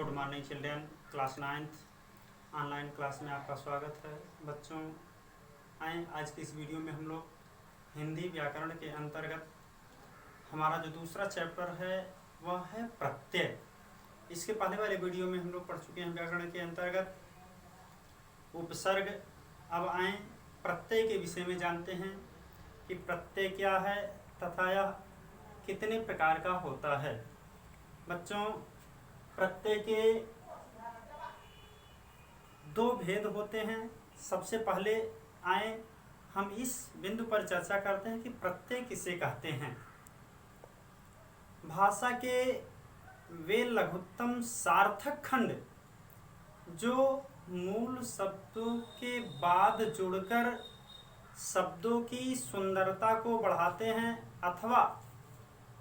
Good morning children, class 9th online class में आपका स्वागत है। बच्चों, आए आज की इस वीडियो में हम लोग हिंदी व्याकरण के अंतर्गत हमारा जो दूसरा चैप्टर है वह है प्रत्यय। इसके पहले वाले वीडियो में हम लोग पढ़ चुके हैं व्याकरण के अंतर्गत उपसर्ग। अब आए प्रत्यय के विषय में जानते हैं कि प्रत्यय क्या है तथा यह कितने प्रकार का होता है। बच्चों, प्रत्यय के दो भेद होते हैं। सबसे पहले आए हम इस बिंदु पर चर्चा करते हैं कि प्रत्यय किसे कहते हैं। भाषा के वे लघुत्तम सार्थक खंड जो मूल शब्दों के बाद जुड़कर शब्दों की सुंदरता को बढ़ाते हैं अथवा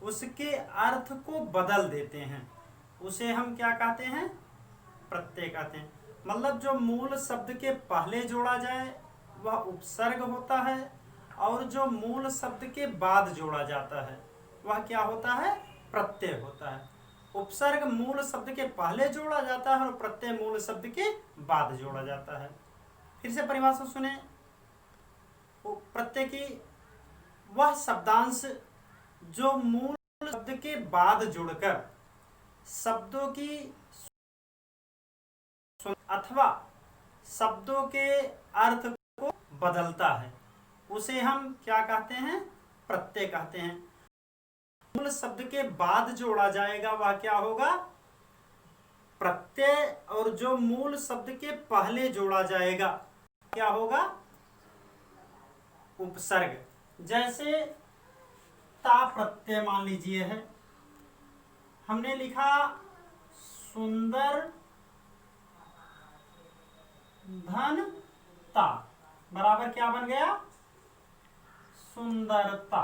उसके अर्थ को बदल देते हैं, उसे हम क्या कहते हैं? प्रत्यय कहते हैं। मतलब जो मूल शब्द के पहले जोड़ा जाए वह उपसर्ग होता है और जो मूल शब्द के बाद जोड़ा जाता है वह क्या होता है? प्रत्यय होता है। उपसर्ग मूल शब्द के पहले जोड़ा जाता है और प्रत्यय मूल शब्द के बाद जोड़ा जाता है। फिर से परिभाषा सुने। प्रत्यय की वह शब्दांश जो मूल शब्द के बाद जुड़कर शब्दों की अथवा शब्दों के अर्थ को बदलता है, उसे हम क्या कहते हैं? प्रत्यय कहते हैं। मूल शब्द के बाद जोड़ा जाएगा वह क्या होगा? प्रत्यय। और जो मूल शब्द के पहले जोड़ा जाएगा क्या होगा? उपसर्ग। जैसे ता प्रत्यय मान लीजिए है, हमने लिखा सुंदर धन ता बराबर क्या बन गया? सुंदरता।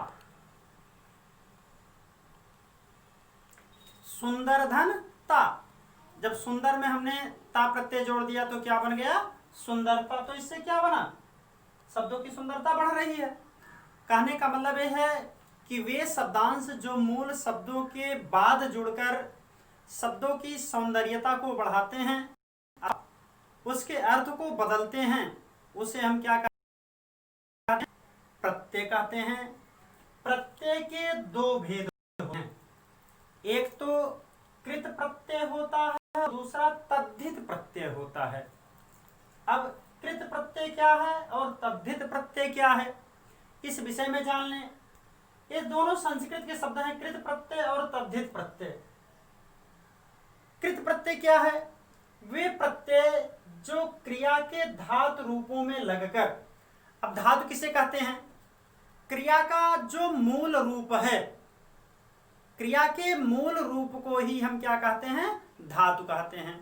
सुंदर धन ता। जब सुंदर में हमने ता प्रत्यय जोड़ दिया तो क्या बन गया? सुंदरता। तो इससे क्या बना? शब्दों की सुंदरता बढ़ रही है। कहने का मतलब यह है कि वे शब्दांश जो मूल शब्दों के बाद जुड़कर शब्दों की सौंदर्यता को बढ़ाते हैं, उसके अर्थ को बदलते हैं, उसे हम क्या कहते हैं? प्रत्यय कहते हैं। प्रत्यय के दो भेद हैं। एक तो कृत प्रत्यय होता है, दूसरा तद्धित प्रत्यय होता है। अब कृत प्रत्यय क्या है और तद्धित प्रत्यय क्या है, इस विषय में जान लें। ये दोनों संस्कृत के शब्द हैं, कृत प्रत्यय और तद्धित प्रत्यय। कृत प्रत्यय क्या है? वे प्रत्यय जो क्रिया के धातु रूपों में लगकर, अब धातु किसे कहते हैं? क्रिया का जो मूल रूप है, क्रिया के मूल रूप को ही हम क्या कहते हैं? धातु कहते हैं।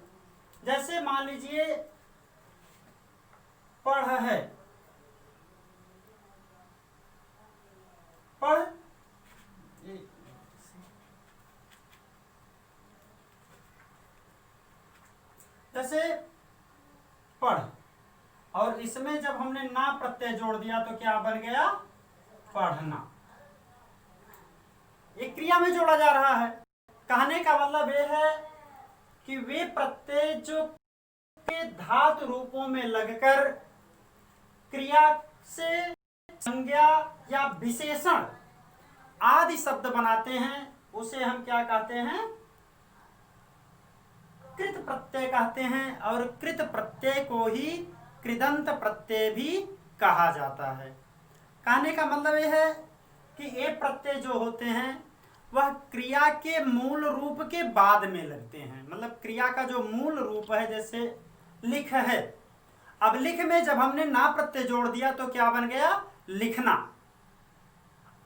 जैसे मान लीजिए पढ़ है, पढ़ जैसे पढ़, और इसमें जब हमने ना प्रत्यय जोड़ दिया तो क्या बन गया? पढ़ना। एक क्रिया में जोड़ा जा रहा है। कहने का मतलब यह है कि वे प्रत्यय जो के धातु रूपों में लगकर क्रिया से संज्ञा या विशेषण आदि शब्द बनाते हैं, उसे हम क्या कहते हैं? कृत प्रत्यय कहते हैं। और कृत प्रत्यय को ही कृदंत प्रत्यय भी कहा जाता है। कहने का मतलब यह है कि ये प्रत्यय जो होते हैं वह क्रिया के मूल रूप के बाद में लगते हैं। मतलब क्रिया का जो मूल रूप है, जैसे लिख है, अब लिख में जब हमने ना प्रत्यय जोड़ दिया तो क्या बन गया? लिखना।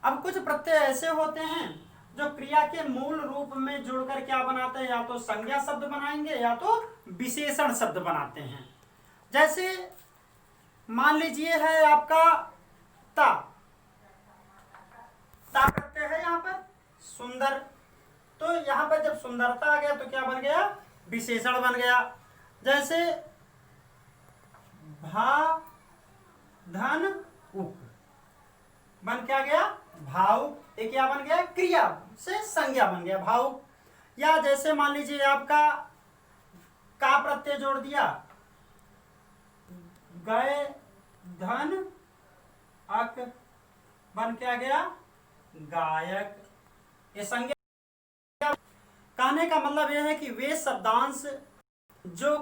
अब कुछ प्रत्यय ऐसे होते हैं जो क्रिया के मूल रूप में जुड़कर क्या बनाते हैं? या तो संज्ञा शब्द बनाएंगे या तो विशेषण शब्द बनाते हैं। जैसे मान लीजिए है आपका ता, ता प्रत्यय है यहाँ पर सुंदर, तो यहाँ पर जब सुंदरता आ गया तो क्या बन गया? विशेषण बन गया। जैसे भा धन उप बन क्या गया? भावुक। ये क्या बन गया? क्रिया से संज्ञा बन गया भावुक। या जैसे मान लीजिए आपका प्रत्यय जोड़ दिया, गए धन अक बन क्या गया, गायक। ये संज्ञा। कहने का मतलब यह है कि वे शब्दांश जो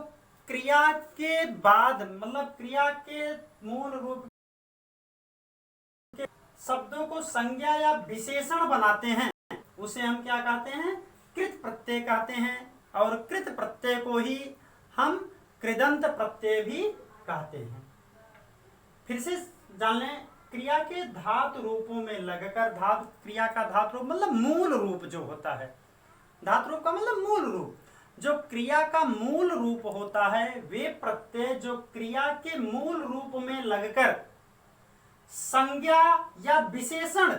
क्रिया के बाद मतलब क्रिया के मूल रूप के शब्दों को संज्ञा या विशेषण बनाते हैं, उसे हम क्या कहते हैं, कृत प्रत्यय कहते हैं। और कृत प्रत्यय को ही हम कृदंत प्रत्यय भी कहते हैं। फिर से जान लें, क्रिया के धातु रूपों में लगकर, धातु क्रिया का धातु रूप मतलब मूल रूप जो होता है, धातु रूप का मतलब मूल रूप, जो क्रिया का मूल रूप होता है, वे प्रत्यय जो क्रिया के मूल रूप में लगकर संज्ञा या विशेषण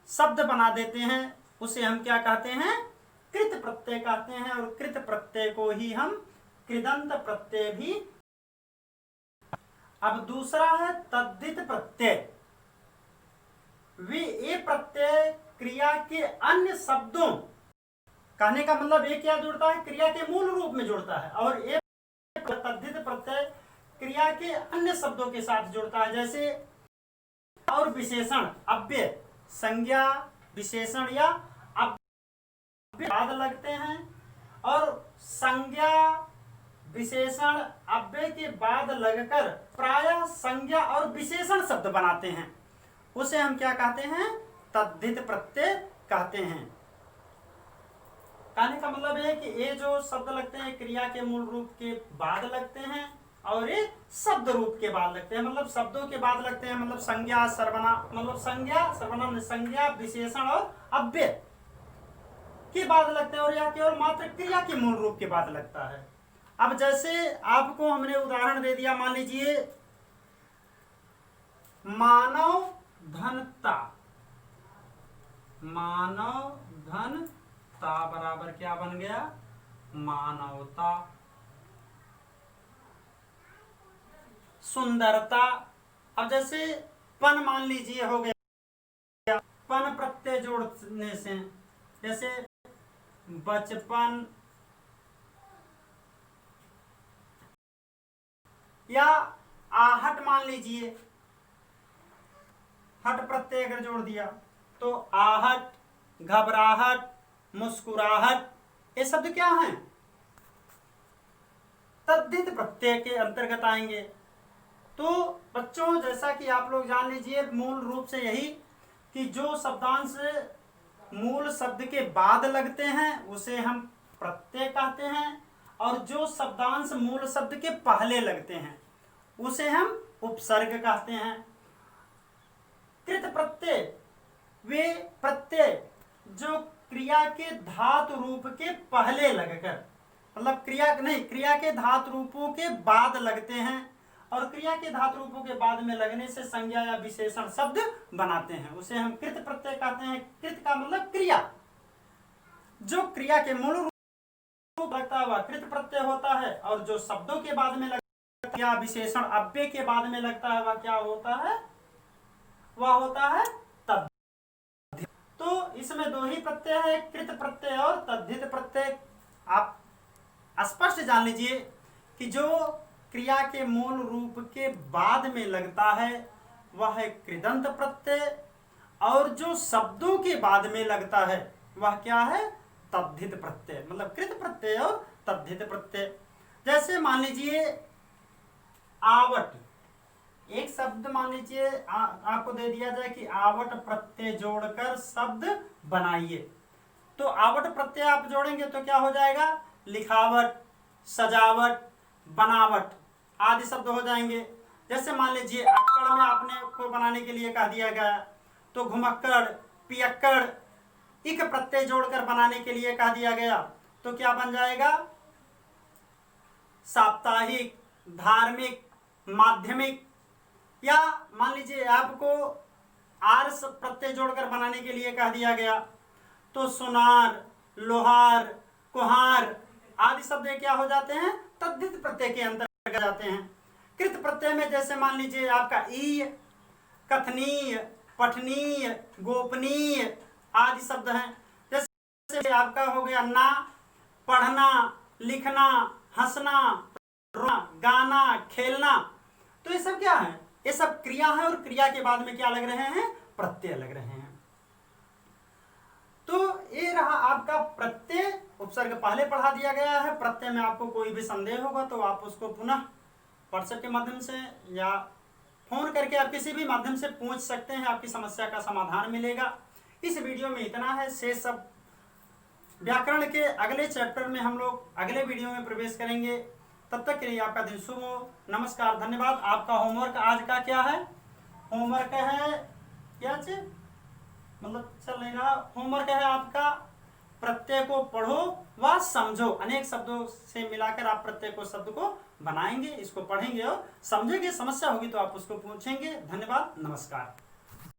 शब्द बना देते हैं, उसे हम क्या कहते हैं, कृत प्रत्यय कहते हैं। और कृत प्रत्यय को ही हम कृदंत प्रत्यय भी। अब दूसरा है तद्धित प्रत्यय। वे ये प्रत्यय क्रिया के अन्य शब्दों, कहने का मतलब ये क्या जुड़ता है, क्रिया के मूल रूप में जुड़ता है। और ये तद्धित प्रत्यय क्रिया के अन्य शब्दों के साथ जुड़ता है, जैसे और विशेषण, अव्यय, संज्ञा विशेषण या अव्यय बाद लगते हैं, और संज्ञा विशेषण अव्यय के बाद लगकर प्रायः संज्ञा और विशेषण शब्द बनाते हैं, उसे हम क्या कहते हैं, तद्धित प्रत्यय कहते हैं। कहने का मतलब है कि ये जो शब्द लगते हैं क्रिया के मूल रूप के बाद लगते हैं, और ये शब्द रूप के बाद लगते हैं, मतलब शब्दों के बाद लगते हैं, मतलब संज्ञा सर्वनाम, मतलब संज्ञा सर्वनाम, संज्ञा विशेषण और अव्यय के बाद लगते हैं, और यह केवल मात्र क्रिया के मूल रूप के बाद लगता है। अब जैसे आपको हमने उदाहरण दे दिया, मान लीजिए मानव धनता, मानव धनता बराबर क्या बन गया, मानवता। सुंदरता, अब जैसे पन मान लीजिए हो गया, पन प्रत्यय जोड़ने से, जैसे बचपन, या आहट मान लीजिए, हट प्रत्यय अगर जोड़ दिया तो आहट, घबराहट, मुस्कुराहट, ये शब्द क्या हैं, तद्धित प्रत्यय के अंतर्गत आएंगे। तो बच्चों, जैसा कि आप लोग जान लीजिए, मूल रूप से यही कि जो शब्दांश मूल शब्द के बाद लगते हैं उसे हम प्रत्यय कहते हैं, और जो शब्दांश मूल शब्द के पहले लगते हैं उसे हम उपसर्ग कहते हैं। कृत प्रत्यय वे प्रत्यय जो क्रिया के धातु रूप के पहले लगकर, मतलब क्रिया के धातु रूपों के बाद लगते हैं, और क्रिया के धातु रूपों के बाद में लगने से संज्ञा या विशेषण शब्द बनाते हैं, उसे हम कृत प्रत्यय कहते हैं। कृत का मतलब क्रिया, जो क्रिया के मूल रूप लगता है वह कृत प्रत्यय होता है, और जो शब्दों के बाद में लगता है, विशेषण अव्यय के बाद में लगता है, वह क्या होता है, वह होता है तद्धित। तो इसमें दो ही प्रत्यय है, कृत प्रत्यय और तद्धित प्रत्यय। आप स्पष्ट जान लीजिए कि जो क्रिया के मूल रूप के बाद में लगता है वह है कृदंत प्रत्यय, और जो शब्दों के बाद में लगता है वह क्या है, तद्धित प्रत्यय, मतलब कृत प्रत्यय और तद्धित प्रत्यय। जैसे मान लीजिए आवट, एक शब्द मान लीजिए आपको दे दिया जाए कि आवट प्रत्यय जोड़कर शब्द बनाइए, तो आवट प्रत्यय आप जोड़ेंगे तो क्या हो जाएगा, लिखावट, सजावट, बनावट आदि शब्द हो जाएंगे। जैसे मान लीजिए अक्कड़ में आपने को बनाने के लिए कह दिया गया, तो घुमक्कड़, पियक्कड़, इक प्रत्यय जोड़कर बनाने के लिए कह दिया गया, तो क्या बन जाएगा, साप्ताहिक, धार्मिक, माध्यमिक। या मान लीजिए आपको आर प्रत्यय जोड़कर बनाने के लिए कह दिया गया, तो सुनार, लोहार, कुहार आदि शब्द क्या हो जाते हैं, तद्धित प्रत्यय के अंतर्गत जाते हैं। कृत प्रत्यय में जैसे मान लीजिए आपका ई, कथनीय, पठनीय, गोपनीय आदि शब्द हैं। जैसे आपका हो गया ना, पढ़ना, लिखना, हंसना, रोना, गाना, खेलना, तो ये सब क्या है? ये सब क्रिया है और क्रिया के बाद में क्या लग रहे हैं? प्रत्यय लग रहे हैं। तो ये रहा आपका प्रत्यय। उपसर्ग पहले पढ़ा दिया गया है। प्रत्यय में आपको कोई भी संदेह होगा तो आप उसको पुनः व्हाट्सएप के माध्यम से या फोन करके आप किसी भी माध्यम से पूछ सकते हैं, आपकी समस्या का समाधान मिलेगा। इस वीडियो में इतना है। शेष सब व्याकरण के अगले चैप्टर में हम लोग अगले वीडियो में प्रवेश करेंगे। तब तक के लिए आपका दिन शुभ हो। नमस्कार, धन्यवाद। आपका होमवर्क आज का क्या है? होमवर्क है क्या चीज, मतलब चल नहीं रहा। होमवर्क है आपका प्रत्यय को पढ़ो व समझो। अनेक शब्दों से मिलाकर आप प्रत्यय को शब्द को बनाएंगे, इसको पढ़ेंगे और समझेंगे। समस्या होगी तो आप उसको पूछेंगे। धन्यवाद, नमस्कार।